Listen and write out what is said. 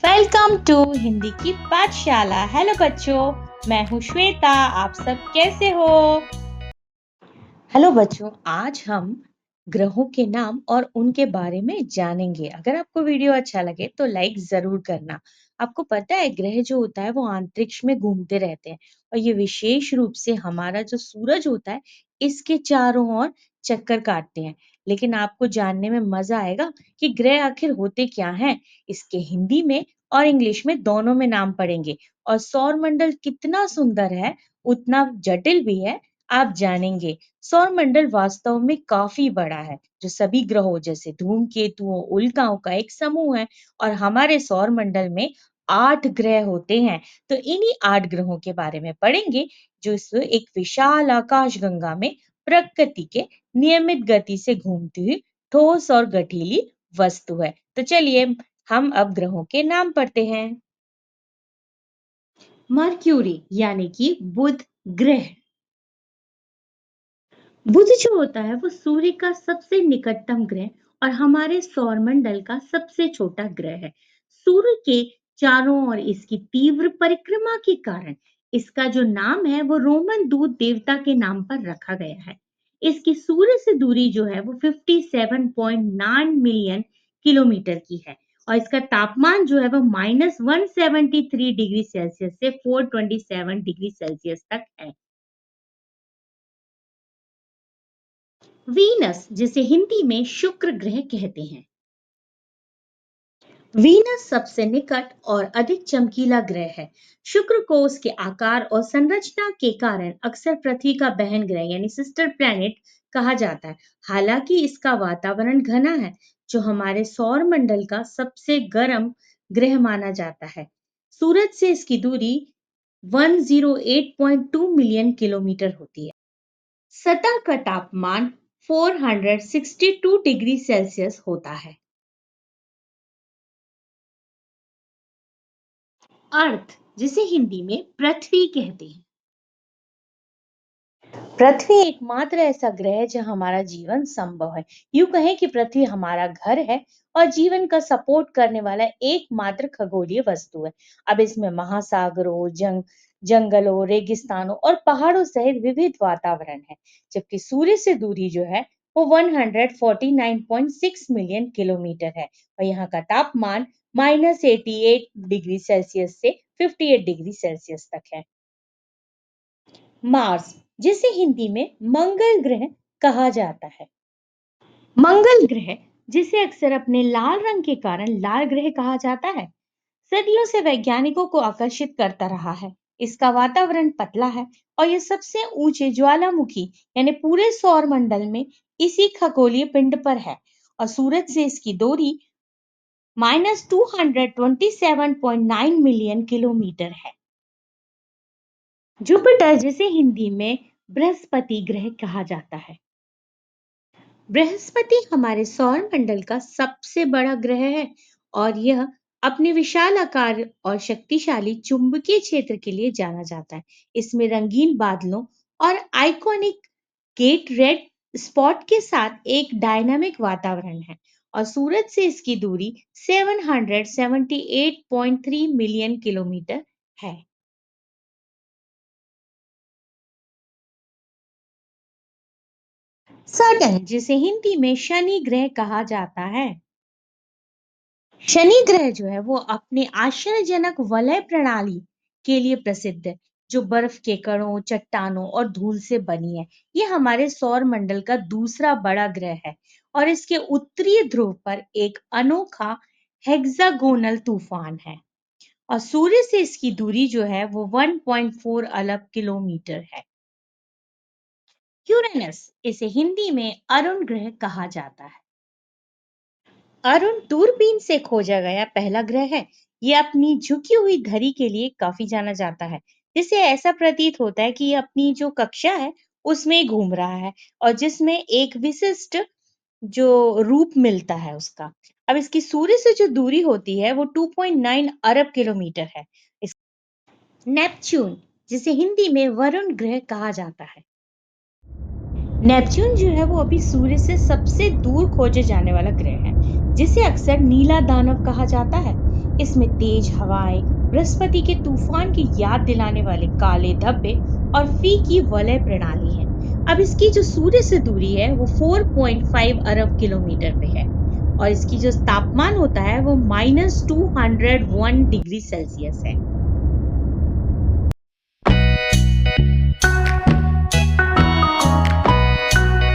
Welcome to Hindi की पाठशाला। Hello बच्चों, मैं हूँ श्वेता। आप सब कैसे हो? हेलो बच्चों, आज हम ग्रहों के नाम और उनके बारे में जानेंगे। अगर आपको वीडियो अच्छा लगे तो लाइक जरूर करना। आपको पता है ग्रह जो होता है वो अंतरिक्ष में घूमते रहते हैं और ये विशेष रूप से हमारा जो सूरज होता है इसके चारों ओर चक्कर काटते हैं। लेकिन आपको जानने में मजा आएगा कि ग्रह आखिर होते क्या हैं। इसके हिंदी में और इंग्लिश में दोनों में नाम पढ़ेंगे और सौर मंडल कितना सुंदर है उतना जटिल भी है, आप जानेंगे। सौरमंडल वास्तव में काफी बड़ा है, जो सभी ग्रहों जैसे धूमकेतुओं, उल्काओं का एक समूह है और हमारे सौरमंडल में 8 ग्रह होते हैं। तो इन्हीं 8 ग्रहों के बारे में पढ़ेंगे, जो इस एक विशाल आकाशगंगा में प्रकृति के नियमित गति से घूमती हुई ठोस और गठीली वस्तु है। तो चलिए हम अब ग्रहों के नाम पढ़ते हैं। मर्क्यूरी यानी कि बुध ग्रह। बुध जो होता है वो सूर्य का सबसे निकटतम ग्रह और हमारे सौरमंडल का सबसे छोटा ग्रह है। सूर्य के चारों ओर इसकी तीव्र परिक्रमा के कारण इसका जो नाम है वो रोमन दूत देवता के नाम पर रखा गया है। इसकी सूर्य से दूरी जो है वो 57.9 मिलियन किलोमीटर की है और इसका तापमान जो है वो -173 डिग्री सेल्सियस से 427 डिग्री सेल्सियस तक है। वीनस, जिसे हिंदी में शुक्र ग्रह कहते हैं। वीनस सबसे निकट और अधिक चमकीला ग्रह है। शुक्र को उसके आकार और संरचना के कारण अक्सर पृथ्वी का बहन ग्रह यानी सिस्टर प्लैनेट कहा जाता है। हालांकि इसका वातावरण घना है, जो हमारे सौर मंडल का सबसे गर्म ग्रह माना जाता है। सूरज से इसकी दूरी 108.2 मिलियन किलोमीटर होती है। सतह का तापमान 462 डिग्री सेल्सियस होता है। अर्थ, जिसे हिंदी में पृथ्वी कहते हैं। पृथ्वी एकमात्र ऐसा ग्रह है जहां हमारा जीवन संभव है। यूं कहें कि पृथ्वी हमारा घर है और जीवन का सपोर्ट करने वाला एकमात्र खगोलीय वस्तु है। अब इसमें महासागरों, जंगलों, रेगिस्तानों और पहाड़ों सहित विविध वातावरण है। जबकि सूर्य से दूरी जो है वो 149.6 मिलियन किलोमीटर है और यहाँ का तापमान -88 डिग्री सेल्सियस से 58 डिग्री सेल्सियस तक है। मार्स, जिसे हिंदी में मंगल ग्रह कहा जाता है। मंगल ग्रह, जिसे अक्सर अपने लाल रंग के कारण लाल ग्रह कहा जाता है, सदियों से वैज्ञानिकों को आकर्षित करता रहा है। इसका वातावरण पतला है और यह सबसे ऊंचे ज्वालामुखी यानी पूरे सौर मंडल में इसी खगोलीय पिंड पर है और सूरज से इसकी दूरी -227.9 मिलियन किलोमीटर है। जुपिटर, जिसे हिंदी में बृहस्पति ग्रह कहा जाता है। बृहस्पति हमारे सौर मंडल का सबसे बड़ा ग्रह है और यह अपने विशाल आकार और शक्तिशाली चुंबकीय क्षेत्र के लिए जाना जाता है। इसमें रंगीन बादलों और आइकॉनिक गेट रेड स्पॉट के साथ एक डायनामिक वातावरण है और सूरज से इसकी दूरी 778.3 मिलियन किलोमीटर है। सैटर्न, जिसे हिंदी में शनि ग्रह कहा जाता है। शनि ग्रह जो है वो अपने आश्चर्यजनक वलय प्रणाली के लिए प्रसिद्ध है, जो बर्फ के कणों, चट्टानों और धूल से बनी है। ये हमारे सौर मंडल का दूसरा बड़ा ग्रह है और इसके उत्तरी ध्रुव पर एक अनोखा हेक्सागोनल तूफान है और सूर्य से इसकी दूरी जो है वो 1.4 अरब किलोमीटर है। यूरेनस, इसे हिंदी में अरुण ग्रह कहा जाता है। अरुण दूरबीन से खोजा गया पहला ग्रह है। ये अपनी झुकी हुई धरी के लिए काफी जाना जाता है, जिससे ऐसा प्रतीत होता है कि ये अपनी जो कक्षा है उसमें ही घूम रहा है और जिसमें एक विशिष्ट जो रूप मिलता है उसका। अब इसकी सूर्य से जो दूरी होती है वो 2.9 अरब किलोमीटर है। इस नेपच्यून, जिसे हिंदी में वरुण ग्रह कहा जाता है। नेपच्यून जो है वो अभी सूर्य से सबसे दूर खोजे जाने वाला ग्रह है, जिसे अक्सर नीला दानव कहा जाता है। इसमें तेज हवाएं, बृहस्पति के तूफान की याद दिलाने वाले काले धब्बे और फी की वलय प्रणाली है। अब इसकी जो सूर्य से दूरी है वो 4.5 अरब किलोमीटर पे है और इसकी जो तापमान होता है वो -201 डिग्री सेल्सियस है।